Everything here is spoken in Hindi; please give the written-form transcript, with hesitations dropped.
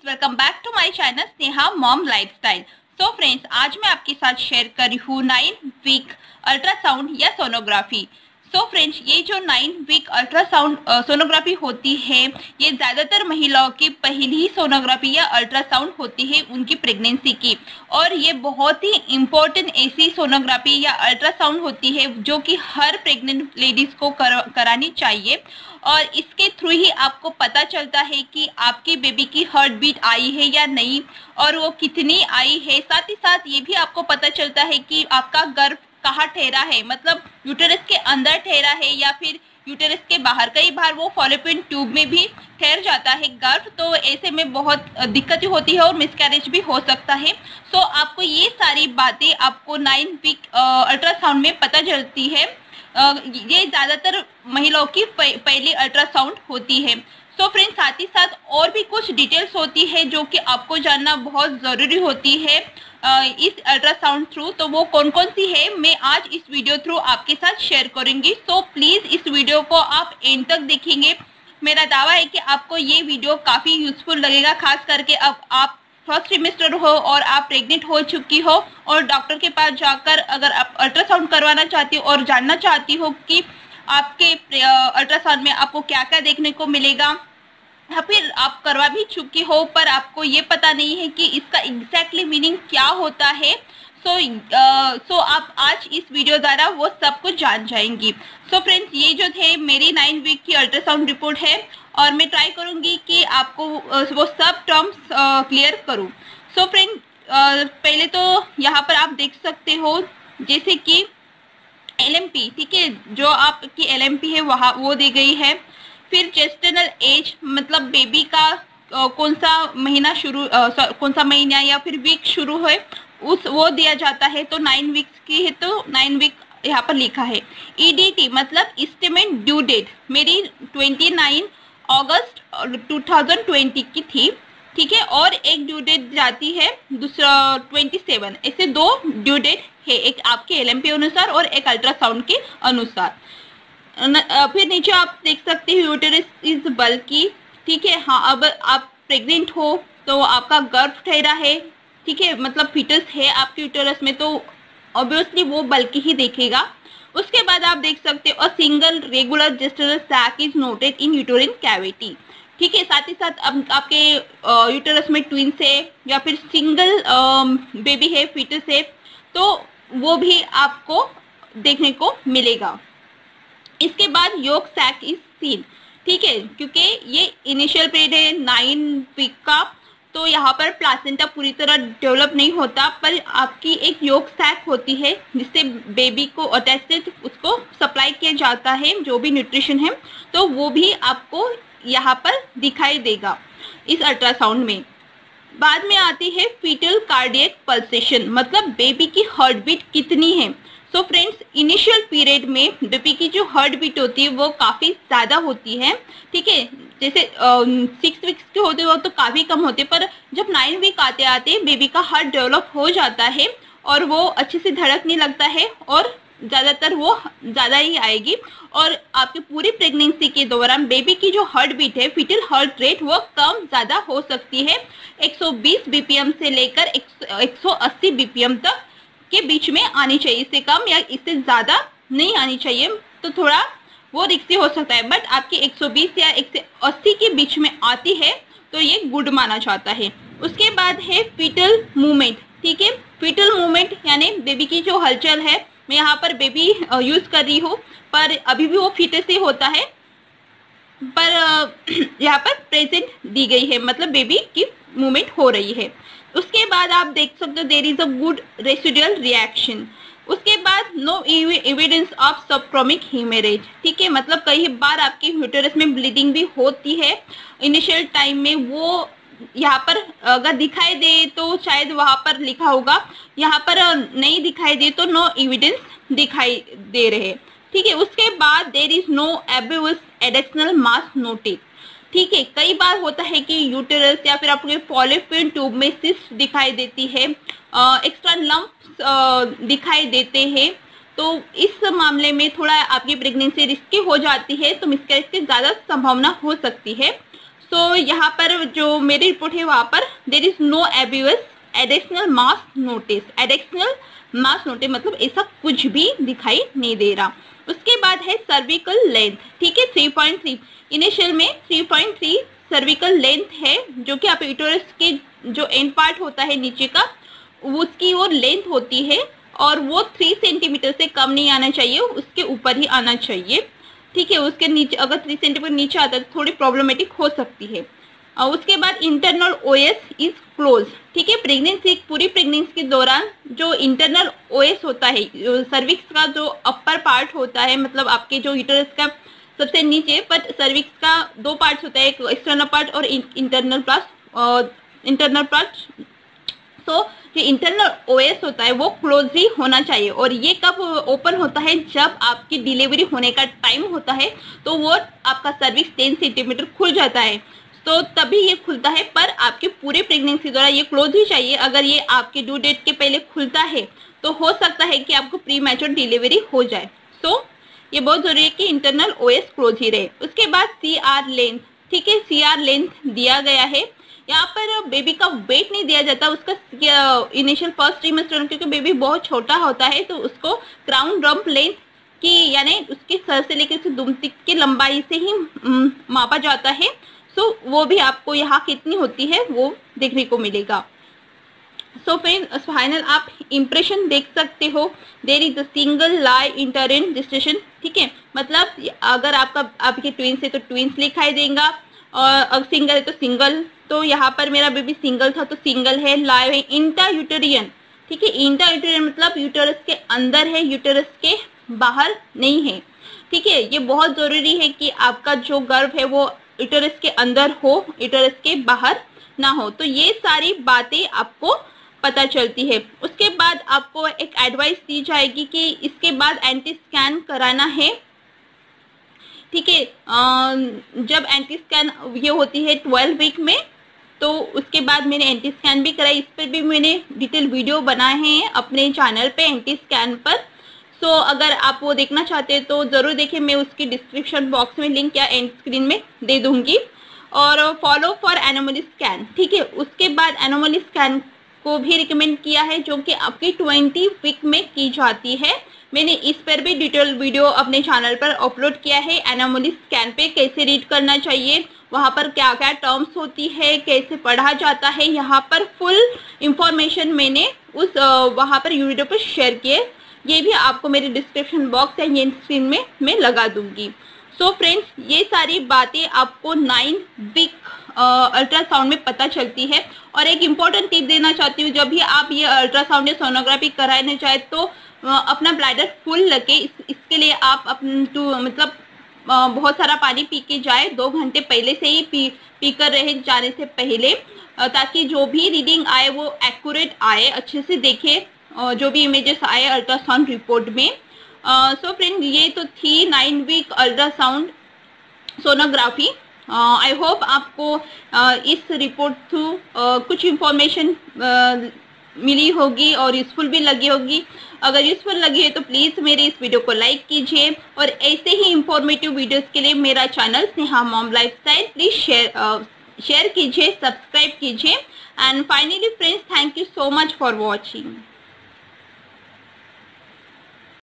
Welcome back to my channel Sneha mom lifestyle. So friends, आज मैं आपके साथ शेयर कर रही हूँ 9 वीक अल्ट्रासाउंड या सोनोग्राफी। सो फ्रेंड्स, ये जो 9 वीक अल्ट्रासाउंड सोनोग्राफी होती है, ये ज़्यादातर महिलाओं की पहली सोनोग्राफी या अल्ट्रासाउंड होती है उनकी प्रेगनेंसी की। और ये बहुत ही इम्पोर्टेंट ऐसी सोनोग्राफी या अल्ट्रासाउंड होती है जो कि हर प्रेग्नेंट लेडीज़ को करानी चाहिए। और इसके थ्रू ही आपको पता चलता है कि आपकी बेबी की हार्ट बीट आई है या नहीं, और वो कितनी आई है। साथ ही साथ ये भी आपको पता चलता है कि आपका गर्भ कहाँ ठहरा है, मतलब यूटेरस के अंदर ठहरा है या फिर यूटेरस के बाहर। कई बार वो फॉलोपियन ट्यूब में भी ठहर जाता है गर्भ, तो ऐसे में बहुत दिक्कतें होती है और मिसकैरेज भी हो सकता है। सो आपको ये सारी बातें आपको 9 वीक अल्ट्रासाउंड में पता चलती है। ये ज़्यादातर महिलाओं की पहली अल्ट्रासाउंड होती है। सो फ्रेंड्स, साथ ही साथ और भी कुछ डिटेल्स होती है जो कि आपको जानना बहुत ज़रूरी होती है इस अल्ट्रासाउंड थ्रू। तो वो कौन कौन सी है, मैं आज इस वीडियो थ्रू आपके साथ शेयर करूंगी। सो प्लीज़ इस वीडियो को आप एंड तक देखेंगे। मेरा दावा है कि आपको ये वीडियो काफ़ी यूजफुल लगेगा, खास करके अब आप फर्स्ट ट्रिमेस्टर हो और आप प्रेग्नेंट हो चुकी हो और डॉक्टर के पास जाकर अगर आप अल्ट्रासाउंड करवाना चाहती हो और जानना चाहती हो कि आपके अल्ट्रासाउंड में आपको क्या क्या देखने को मिलेगा, या फिर आप करवा भी चुकी हो पर आपको ये पता नहीं है कि इसका एग्जैक्टली मीनिंग क्या होता है। सो आप आज इस वीडियो द्वारा वो सब कुछ जान जाएंगी। सो फ्रेंड्स, ये जो थे मेरी 9 वीक की अल्ट्रासाउंड रिपोर्ट है और मैं ट्राई करूंगी कि आपको वो सब टर्म्स क्लियर करूं। सो फ्रेंड, पहले तो यहाँ पर आप देख सकते हो जैसे कि LMP, ठीक है, जो आपकी LMP है वहाँ वो दी गई है। फिर जेस्टेनल एज, मतलब बेबी का कौन सा महीना कौन सा महीना या फिर वीक शुरू है वो दिया जाता है। तो 9 वीक्स की है तो 9 वीक यहाँ पर लिखा है। EDT मतलब एस्टिमेट ड्यू डेट मेरी 29 अगस्त 2020 की थी, ठीक है, और एक ड्यू डेट जाती है दूसरा 27। ऐसे 2 ड्यू डेट है, एक आपके LMP अनुसार और एक अल्ट्रासाउंड के अनुसार। फिर नीचे आप देख सकते हो यूटेरस इज बल्की, ठीक है। हाँ, अब आप प्रेग्नेंट हो तो आपका गर्भ ठहरा है, ठीक है, मतलब फीटस है आपके यूटेरस में, तो ऑब्वियसली वो बल्की ही देखेगा। उसके बाद आप देख सकते हो single regular gestational sac is noted in uterine cavity, ठीक है। साथ ही साथ अब आपके यूटेरस में ट्विंस है या फिर सिंगल बेबी है, फीटस है, तो वो भी आपको देखने को मिलेगा। इसके बाद योग सैक इज सीन, ठीक है, क्योंकि ये इनिशियल पीरियड है 9 वीक का, तो यहाँ पर प्लासेंटा पूरी तरह डेवलप नहीं होता, पर आपकी एक योग सैक होती है जिससे बेबी को अटैच उसको सप्लाई किया जाता है जो भी न्यूट्रिशन है, तो वो भी आपको यहाँ पर दिखाई देगा इस अल्ट्रासाउंड में। बाद में आती है फीटल कार्डियक पल्सेशन, मतलब बेबी की हार्ट बीट कितनी है। सो फ्रेंड्स, इनिशियल पीरियड में बेबी की जो हार्ट बीट होती है वो काफ़ी ज़्यादा होती है, ठीक है। जैसे 6 वीक्स के होते हो तो काफ़ी कम होते, पर जब 9 वीक आते आते बेबी का हार्ट डेवलप हो जाता है और वो अच्छे से धड़कने लगता है और ज़्यादातर वो ज़्यादा ही आएगी। और आपकी पूरी प्रेगनेंसी के दौरान बेबी की जो हार्ट बीट है, फीटल हार्ट रेट, वो कम ज़्यादा हो सकती है। 120 BPM से लेकर 180 BPM तक के बीच में आनी चाहिए, इससे कम या इससे ज़्यादा नहीं आनी चाहिए, तो थोड़ा वो रिस्की हो सकता है। बट आपकी 120 या 180 के बीच में आती है तो ये गुड माना जाता है। उसके बाद है फीटल मूवमेंट, ठीक है। फीटल मूवमेंट यानी बेबी की जो हलचल है, मैं यहाँ पर बेबी यूज़ कर रही हूँ पर अभी भी वो फीटस से होता है, पर यहाँ पर प्रेजेंट दी गई है, मतलब बेबी की मूवमेंट हो रही है। उसके बाद आप देख सकते हो there is a good residual reaction. उसके बाद no evidence of subchorionic haemorrhage, ठीक है, मतलब कई बार आपके यूटेरस में ब्लीडिंग भी होती है इनिशियल टाइम में, वो यहाँ पर अगर दिखाई दे तो शायद वहाँ पर लिखा होगा, यहाँ पर नहीं दिखाई दे तो नो एविडेंस दिखाई दे रहे, ठीक है। उसके बाद there is no obvious additional mass noted, ठीक है। कई बार होता है कि यूटेरस या फिर आपके फॉलोपियन ट्यूब में सिस्ट दिखाई देती है, एक्स्ट्रा लंप्स दिखाई देते हैं, तो इस मामले में थोड़ा आपकी प्रेगनेंसी रिस्की हो जाती है, तो मिसकैरेज की ज़्यादा संभावना हो सकती है। सो यहाँ पर जो मेरी रिपोर्ट है वहाँ पर there is no obvious additional mass notice. Additional mass notice मतलब ऐसा कुछ भी दिखाई नहीं दे रहा। उसके बाद है सर्विकल लेंथ, ठीक है 3.3। इनिशियल में 3.3 सर्विकल लेंथ है, जो कि आप यूटेरस के जो एंड पार्ट होता है नीचे का उसकी वो लेंथ होती है, और वो 3 सेंटीमीटर से कम नहीं आना चाहिए, उसके ऊपर ही आना चाहिए, ठीक है। उसके नीचे अगर 3 सेंटीमीटर नीचे आता है तो थोड़ी प्रॉब्लमेटिक हो सकती है। और उसके बाद इंटरनल ओएस इज क्लोज, ठीक है। प्रेगनेंसी, पूरी प्रेगनेंसी के दौरान जो इंटरनल ओएस होता है, सर्विक्स का जो अपर पार्ट होता है, मतलब आपके जो यूटेरस का सबसे नीचे, बट सर्विक्स का 2 पार्ट्स होता है, एक एक्सटर्नल पार्ट और इंटरनल पार्ट। तो जो इंटरनल ओएस होता है वो क्लोज ही होना चाहिए, और ये कब ओपन होता है, जब आपकी डिलीवरी होने का टाइम होता है, तो वो आपका सर्विक्स 10 सेंटीमीटर खुल जाता है, तो तभी ये खुलता है। पर आपके पूरे प्रेगनेंसी दौरान ये क्लोज ही चाहिए। अगर ये आपके ड्यू डेट के पहले खुलता है तो हो सकता है कि आपको प्री मैच्योर डिलीवरी हो जाए। सो ये बहुत जरूरी है कि इंटरनल ओएस क्लोज ही रहे। उसके बाद CR लेंथ, ठीक है, CR लेंथ दिया गया है। यहाँ पर बेबी का वेट नहीं दिया जाता, उसका इनिशियल फर्स्ट ट्रिमेस्टर, क्योंकि बेबी बहुत छोटा होता है, तो उसको क्राउन रम्प लेंथ की, यानी उसके सर से लेकर उसकी दुम तक की लंबाई से ही मापा जाता है। सो वो भी आपको यहाँ कितनी होती है वो देखने को मिलेगा। सो फ्रेंड्स, फाइनल आप इम्प्रेशन देख सकते हो। देयर इज अ सिंगल लाई इंटरन डिस्टेशन, ठीक है, मतलब अगर आपके ट्विंस है तो ट्विंस लिखाई देगा, और अगर सिंगल है तो सिंगल। तो यहाँ पर मेरा बेबी सिंगल था तो सिंगल है। लाई है इंटा यूटेरियन, ठीक है, इंटा यूटेरियन मतलब यूटेरस के अंदर है, यूटेरस के बाहर नहीं है, ठीक है। ये बहुत जरूरी है कि आपका जो गर्भ है वो यूटेरस के अंदर हो, यूटेरस के बाहर ना हो। तो ये सारी बातें आपको पता चलती है। उसके बाद आपको एक एडवाइस दी जाएगी कि इसके बाद एंटी स्कैन कराना है, ठीक है। जब एंटी स्कैन ये होती है 12 वीक में, तो उसके बाद मैंने एंटी स्कैन भी कराई। इस पर भी मैंने डिटेल वीडियो बनाए हैं अपने चैनल पे एंटी स्कैन पर। सो अगर आप वो देखना चाहते हैं तो ज़रूर देखें, मैं उसकी डिस्क्रिप्शन बॉक्स में लिंक या एंड स्क्रीन में दे दूंगी। और फॉलो फॉर एनोमली स्कैन, ठीक है। उसके बाद एनोमली स्कैन को भी रिकमेंड किया है, जो कि आपकी 20 वीक में की जाती है। मैंने इस पर भी डिटेल वीडियो अपने चैनल पर अपलोड किया है। एनोमली स्कैन पे कैसे रीड करना चाहिए, वहाँ पर क्या क्या टर्म्स होती है, कैसे पढ़ा जाता है, यहाँ पर फुल इंफॉर्मेशन मैंने उस वहाँ पर वीडियो पर शेयर किए। ये भी आपको मेरे डिस्क्रिप्शन बॉक्स या ये स्क्रीन में मैं लगा दूंगी। सो फ्रेंड्स, ये सारी बातें आपको 9 वीक अल्ट्रासाउंड में पता चलती है। और एक इम्पॉर्टेंट टिप देना चाहती हूँ, जब भी आप ये अल्ट्रासाउंड या सोनोग्राफी कराना चाहे तो अपना ब्लैडर फुल लगे। इसके लिए आप मतलब बहुत सारा पानी पी के जाए, 2 घंटे पहले से ही पी कर रहे जाने से पहले, ताकि जो भी रीडिंग आए वो एक्यूरेट आए, अच्छे से देखे जो भी इमेजेस आए अल्ट्रासाउंड रिपोर्ट में। सो फ्रेंड, ये तो थी 9 week ultrasound sonography. I hope आपको इस रिपोर्ट थ्रू कुछ इंफॉर्मेशन मिली होगी और यूजफुल भी लगी होगी। अगर यूजफुल लगी है तो प्लीज़ मेरे इस वीडियो को लाइक कीजिए, और ऐसे ही इंफॉर्मेटिव वीडियोस के लिए मेरा channel Sneha mom lifestyle please share कीजिए, सब्सक्राइब कीजिए। And finally friends, thank you so much for watching.